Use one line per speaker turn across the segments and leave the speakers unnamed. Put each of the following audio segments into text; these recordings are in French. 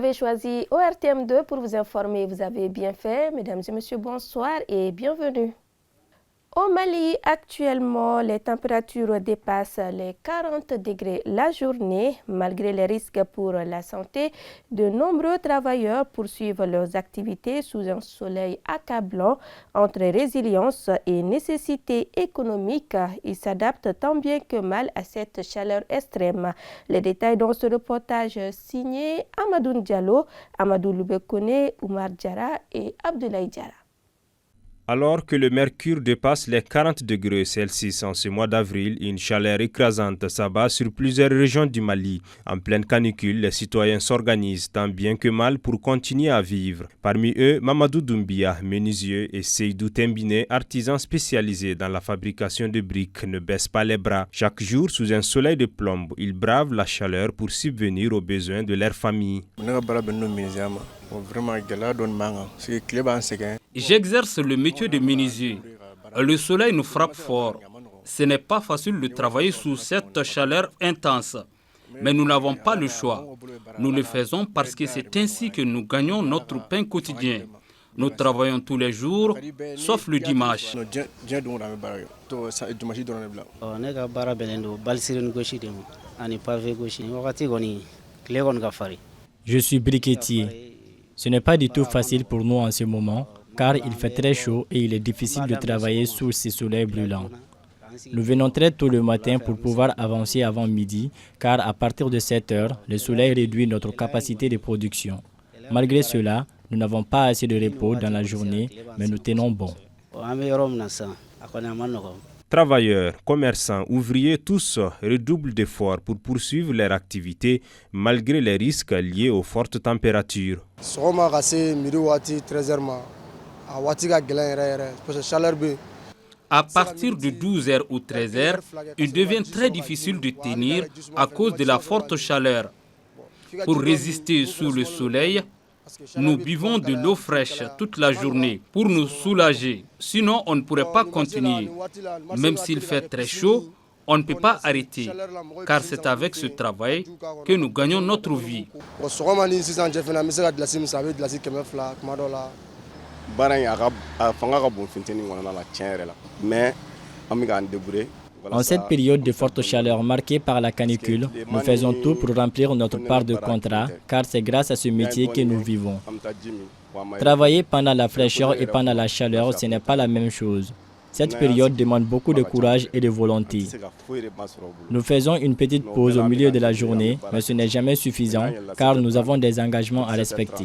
avez choisi ORTM2 pour vous informer. Vous avez bien fait. Mesdames et messieurs, bonsoir et bienvenue. Au Mali, actuellement, les températures dépassent les 40 degrés la journée. Malgré les risques pour la santé, de nombreux travailleurs poursuivent leurs activités sous un soleil accablant. Entre résilience et nécessité économique, ils s'adaptent tant bien que mal à cette chaleur extrême. Les détails dans ce reportage signé Amadou Diallo, Amadou Loubekone, Oumar Diarra et Abdoulaye Diarra.
Alors que le mercure dépasse les 40 degrés Celsius en ce mois d'avril, une chaleur écrasante s'abat sur plusieurs régions du Mali. En pleine canicule, les citoyens s'organisent tant bien que mal pour continuer à vivre. Parmi eux, Mamadou Doumbia, menuisier, et Seydou Tembine, artisan spécialisé dans la fabrication de briques, ne baissent pas les bras. Chaque jour, sous un soleil de plomb, ils bravent la chaleur pour subvenir aux besoins de leur famille.
J'exerce le métier de menuisier. Le soleil nous frappe fort. Ce n'est pas facile de travailler sous cette chaleur intense. Mais nous n'avons pas le choix. Nous le faisons parce que c'est ainsi que nous gagnons notre pain quotidien. Nous travaillons tous les jours, sauf le dimanche.
Je suis briquetier. Ce n'est pas du tout facile pour nous en ce moment, car il fait très chaud et il est difficile de travailler sous ces soleils brûlants. Nous venons très tôt le matin pour pouvoir avancer avant midi, car à partir de 7 heures, le soleil réduit notre capacité de production. Malgré cela, nous n'avons pas assez de repos dans la journée, mais nous tenons bon.
Travailleurs, commerçants, ouvriers, tous redoublent d'efforts pour poursuivre leur activité malgré les risques liés aux fortes températures.
À partir de 12h ou 13h, il devient très difficile de tenir à cause de la forte chaleur. Pour résister sous le soleil, nous buvons de l'eau fraîche toute la journée pour nous soulager. Sinon, on ne pourrait pas continuer. Même s'il fait très chaud, on ne peut pas arrêter, car c'est avec ce travail que nous gagnons notre vie.
En cette période de forte chaleur marquée par la canicule, nous faisons tout pour remplir notre part de contrat, car c'est grâce à ce métier que nous vivons. Travailler pendant la fraîcheur et pendant la chaleur, ce n'est pas la même chose. Cette période demande beaucoup de courage et de volonté. Nous faisons une petite pause au milieu de la journée, mais ce n'est jamais suffisant, car nous avons des engagements à respecter.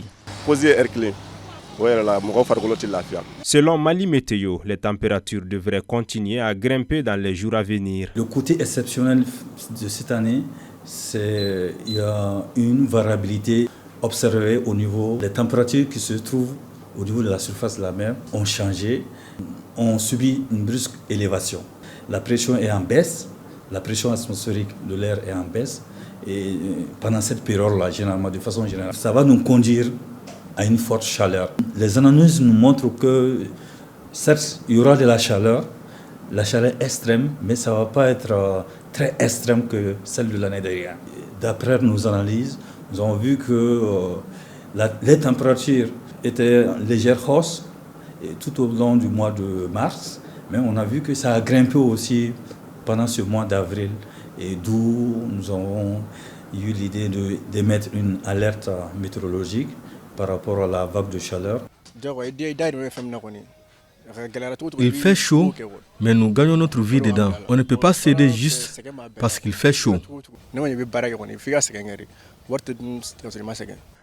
Selon Mali Météo, les températures devraient continuer à grimper dans les jours à venir.
Le côté exceptionnel de cette année, c'est qu'il y a une variabilité observée au niveau des températures qui se trouvent au niveau de la surface de la mer ont changé. On subit une brusque élévation. La pression est en baisse, la pression atmosphérique de l'air est en baisse. Et pendant cette période-là, généralement, de façon générale, ça va nous conduire à une forte chaleur. Les analyses nous montrent que, certes, il y aura de la chaleur extrême, mais ça ne va pas être très extrême que celle de l'année dernière. D'après nos analyses, nous avons vu que les températures étaient en légère hausse tout au long du mois de mars, mais on a vu que ça a grimpé aussi pendant ce mois d'avril, et d'où nous avons eu l'idée d'émettre une alerte météorologique par rapport à la vague de chaleur.
Il fait chaud, mais nous gagnons notre vie dedans. On ne peut pas céder juste parce qu'il fait chaud.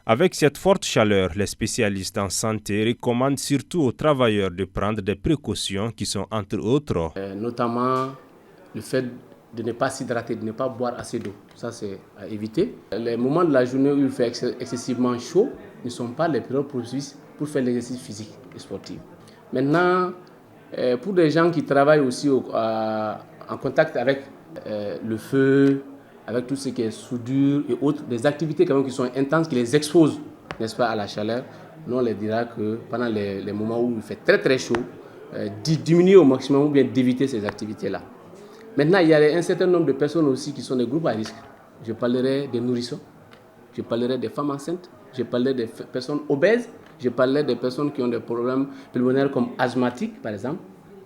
Avec cette forte chaleur, les spécialistes en santé recommandent surtout aux travailleurs de prendre des précautions qui sont entre autres
notamment le fait de ne pas s'hydrater, de ne pas boire assez d'eau. Ça, c'est à éviter. Les moments de la journée où il fait excessivement chaud ne sont pas les périodes propices pour faire l'exercice physique et sportif. Maintenant, pour des gens qui travaillent aussi en contact avec le feu, avec tout ce qui est soudure et autres, des activités quand même qui sont intenses, qui les exposent, n'est-ce pas, à la chaleur, nous on les dira que pendant les moments où il fait très très chaud, diminuer au maximum ou bien d'éviter ces activités-là. Maintenant, il y a un certain nombre de personnes aussi qui sont des groupes à risque. Je parlerai des nourrissons, je parlerai des femmes enceintes, je parlais des personnes obèses, je parlais des personnes qui ont des problèmes pulmonaires comme asthmatiques par exemple.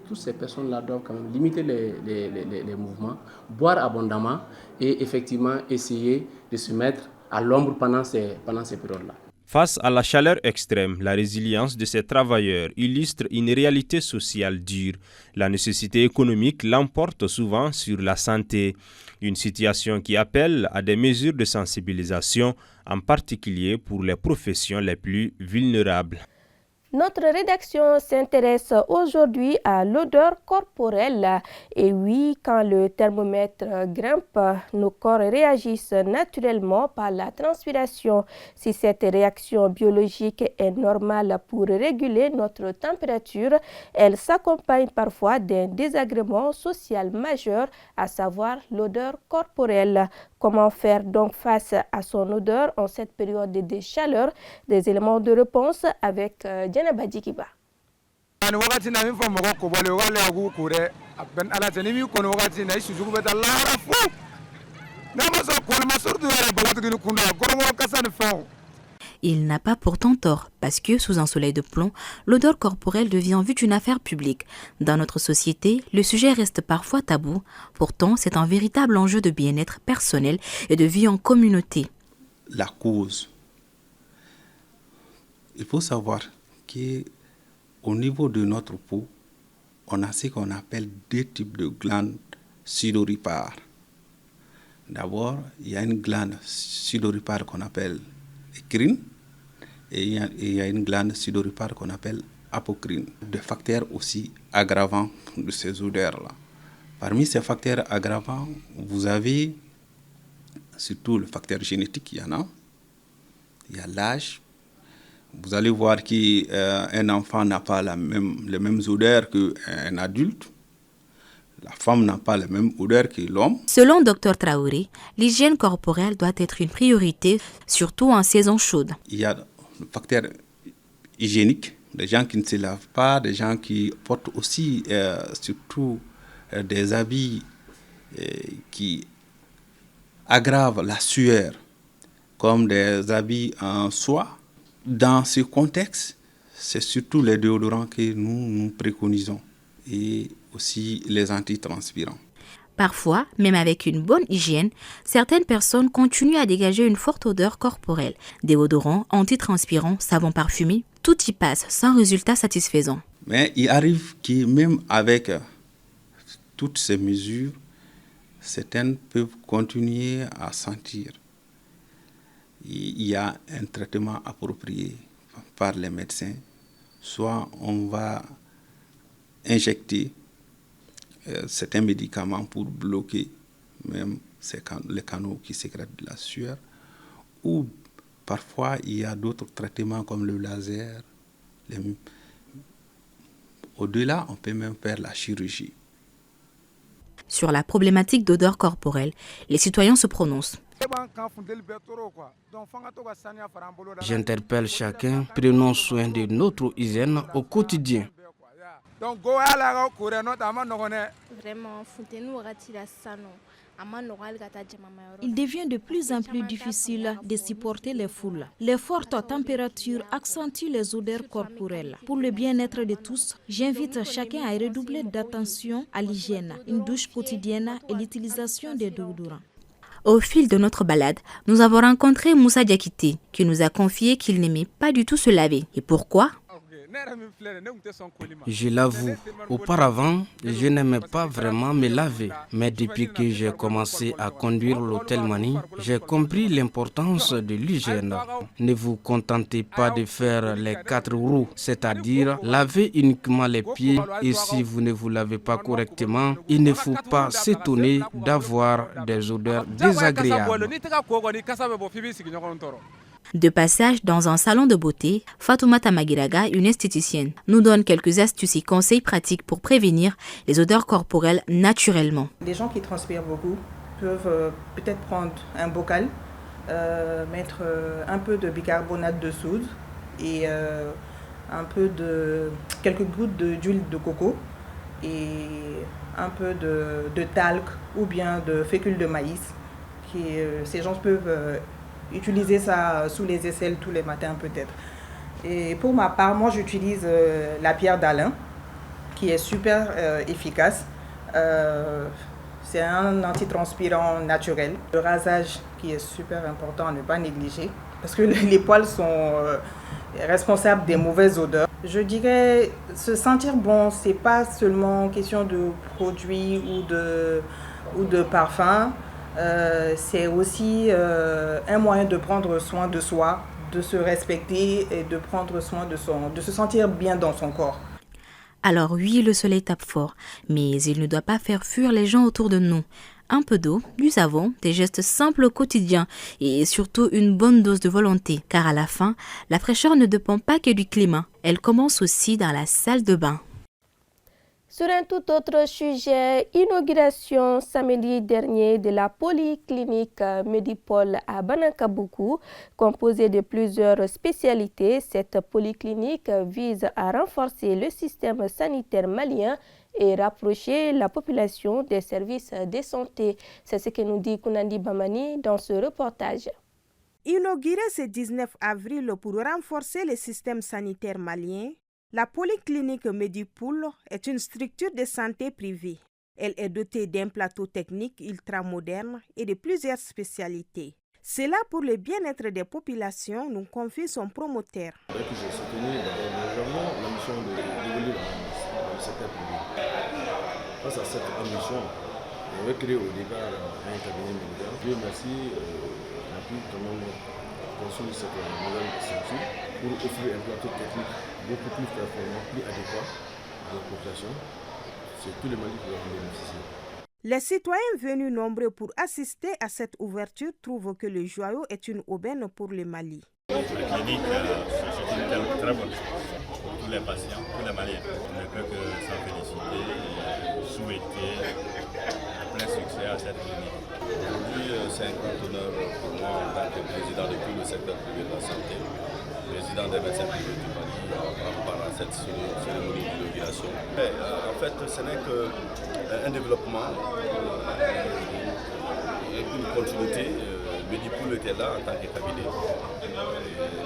Toutes ces personnes-là doivent quand même limiter les mouvements, boire abondamment et effectivement essayer de se mettre à l'ombre pendant ces périodes-là.
Face à la chaleur extrême, la résilience de ces travailleurs illustre une réalité sociale dure. La nécessité économique l'emporte souvent sur la santé. Une situation qui appelle à des mesures de sensibilisation, en particulier pour les professions les plus vulnérables.
Notre rédaction s'intéresse aujourd'hui à l'odeur corporelle. Et oui, quand le thermomètre grimpe, nos corps réagissent naturellement par la transpiration. Si cette réaction biologique est normale pour réguler notre température, elle s'accompagne parfois d'un désagrément social majeur, à savoir l'odeur corporelle. Comment faire donc face à son odeur en cette période de chaleur? Des éléments de réponse avec Djenaba Djikiba.
Il n'a pas pourtant tort, parce que sous un soleil de plomb, l'odeur corporelle devient vite une affaire publique. Dans notre société, le sujet reste parfois tabou. Pourtant, c'est un véritable enjeu de bien-être personnel et de vie en communauté.
La cause. Il faut savoir qu'au niveau de notre peau, on a ce qu'on appelle deux types de glandes sudoripares. D'abord, il y a une glande sudoripare qu'on appelle écrine et il y a une glande sudoripare qu'on appelle apocrine. Des facteurs aussi aggravants de ces odeurs-là. Parmi ces facteurs aggravants, vous avez surtout le facteur génétique, il y en a. Il y a l'âge. Vous allez voir qu'un enfant n'a pas les mêmes odeurs qu'un adulte. La femme n'a pas la même odeur que l'homme.
Selon Dr Traoré, l'hygiène corporelle doit être une priorité, surtout en saison chaude.
Il y a le facteur hygiénique, des gens qui ne se lavent pas, des gens qui portent aussi surtout des habits qui aggravent la sueur, comme des habits en soie. Dans ce contexte, c'est surtout les déodorants que nous préconisons et aussi les antitranspirants.
Parfois, même avec une bonne hygiène, certaines personnes continuent à dégager une forte odeur corporelle. Déodorants, antitranspirants, savons parfumés, tout y passe sans résultat satisfaisant.
Mais il arrive que même avec toutes ces mesures, certaines peuvent continuer à sentir. Il y a un traitement approprié par les médecins. Soit on va injecter certains médicaments pour bloquer même les canaux qui sécrètent de la sueur, ou parfois il y a d'autres traitements comme le laser. Au-delà, on peut même faire la chirurgie.
Sur la problématique d'odeur corporelle, les citoyens se prononcent.
J'interpelle chacun, prenons soin de notre hygiène au quotidien.
Il devient de plus en plus difficile de supporter les foules. Les fortes températures accentuent les odeurs corporelles. Pour le bien-être de tous, j'invite chacun à redoubler d'attention à l'hygiène, une douche quotidienne et l'utilisation des déodorants.
Au fil de notre balade, nous avons rencontré Moussa Diakité, qui nous a confié qu'il n'aimait pas du tout se laver. Et pourquoi ?
Je l'avoue, auparavant, je n'aimais pas vraiment me laver. Mais depuis que j'ai commencé à conduire l'hôtel Mani, j'ai compris l'importance de l'hygiène. Ne vous contentez pas de faire les 4 roues, c'est-à-dire laver uniquement les pieds. Et si vous ne vous lavez pas correctement, il ne faut pas s'étonner d'avoir des odeurs désagréables.
De passage dans un salon de beauté, Fatoumata Magiraga, une esthéticienne, nous donne quelques astuces et conseils pratiques pour prévenir les odeurs corporelles naturellement.
Les gens qui transpirent beaucoup peuvent peut-être prendre un bocal, mettre un peu de bicarbonate de soude et quelques gouttes d'huile de coco et un peu de talc ou bien de fécule de maïs. Ces gens peuvent utiliser ça sous les aisselles tous les matins peut-être. Et pour ma part, moi j'utilise la pierre d'Alain qui est super efficace. C'est un antitranspirant naturel. Le rasage qui est super important à ne pas négliger parce que les poils sont responsables des mauvaises odeurs. Je dirais se sentir bon, c'est pas seulement question de produits ou de parfum. C'est aussi un moyen de prendre soin de soi, de se respecter et de prendre soin de se sentir bien dans son corps.
Alors oui, le soleil tape fort, mais il ne doit pas faire fuir les gens autour de nous. Un peu d'eau, du savon, des gestes simples au quotidien et surtout une bonne dose de volonté. Car à la fin, la fraîcheur ne dépend pas que du climat. Elle commence aussi dans la salle de bain.
Sur un tout autre sujet, inauguration samedi dernier de la polyclinique Medipol à Banankabuku, composée de plusieurs spécialités. Cette polyclinique vise à renforcer le système sanitaire malien et rapprocher la population des services de santé. C'est ce que nous dit Kounandi Bamani dans ce reportage.
Inaugurée ce 19 avril pour renforcer le système sanitaire malien, la polyclinique Medipol est une structure de santé privée. Elle est dotée d'un plateau technique ultramoderne et de plusieurs spécialités. C'est là pour le bien-être des populations, nous confie son promoteur.
J'ai soutenu légèrement la mission de l'évoluer dans le secteur privé. Face à cette ambition, on avait créé au départ un cabinet médical. Dieu merci, on a pu quand même construire cette nouvelle structure pour offrir un plateau technique beaucoup plus performant, plus adéquat à la population. C'est tous les Mali qui vont en bénéficier.
Les citoyens venus nombreux pour assister à cette ouverture trouvent que le joyau est une aubaine pour le Mali.
La clinique, c'est une très bonne chose pour tous les patients, tous les Maliens. On ne peut que s'en féliciter et souhaiter plein succès à cette clinique.
Aujourd'hui, c'est un grand honneur pour moi en tant que président de tout le secteur privé de la santé, président des médecins privés du Mali, par rapport à cette cérémonie d'inauguration. En fait, ce n'est qu'un développement et une continuité. Medipol était là en tant que cabinet.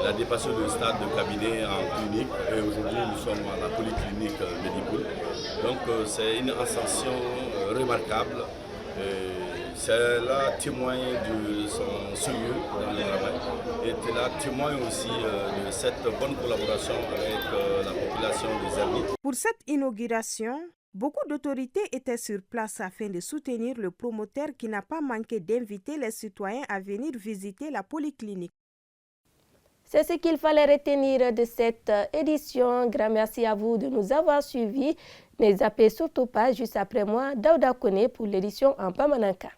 Il a dépassé le stade de cabinet en clinique et aujourd'hui nous sommes à la polyclinique Medipol. Donc c'est une ascension remarquable. C'est là témoin de son sérieux dans le travail et c'est là témoin aussi de cette bonne collaboration avec la population des amis.
Pour cette inauguration, beaucoup d'autorités étaient sur place afin de soutenir le promoteur qui n'a pas manqué d'inviter les citoyens à venir visiter la polyclinique.
C'est ce qu'il fallait retenir de cette édition. Grand merci à vous de nous avoir suivis. Ne zappez surtout pas juste après moi, Daouda Kone pour l'édition en Pamananka.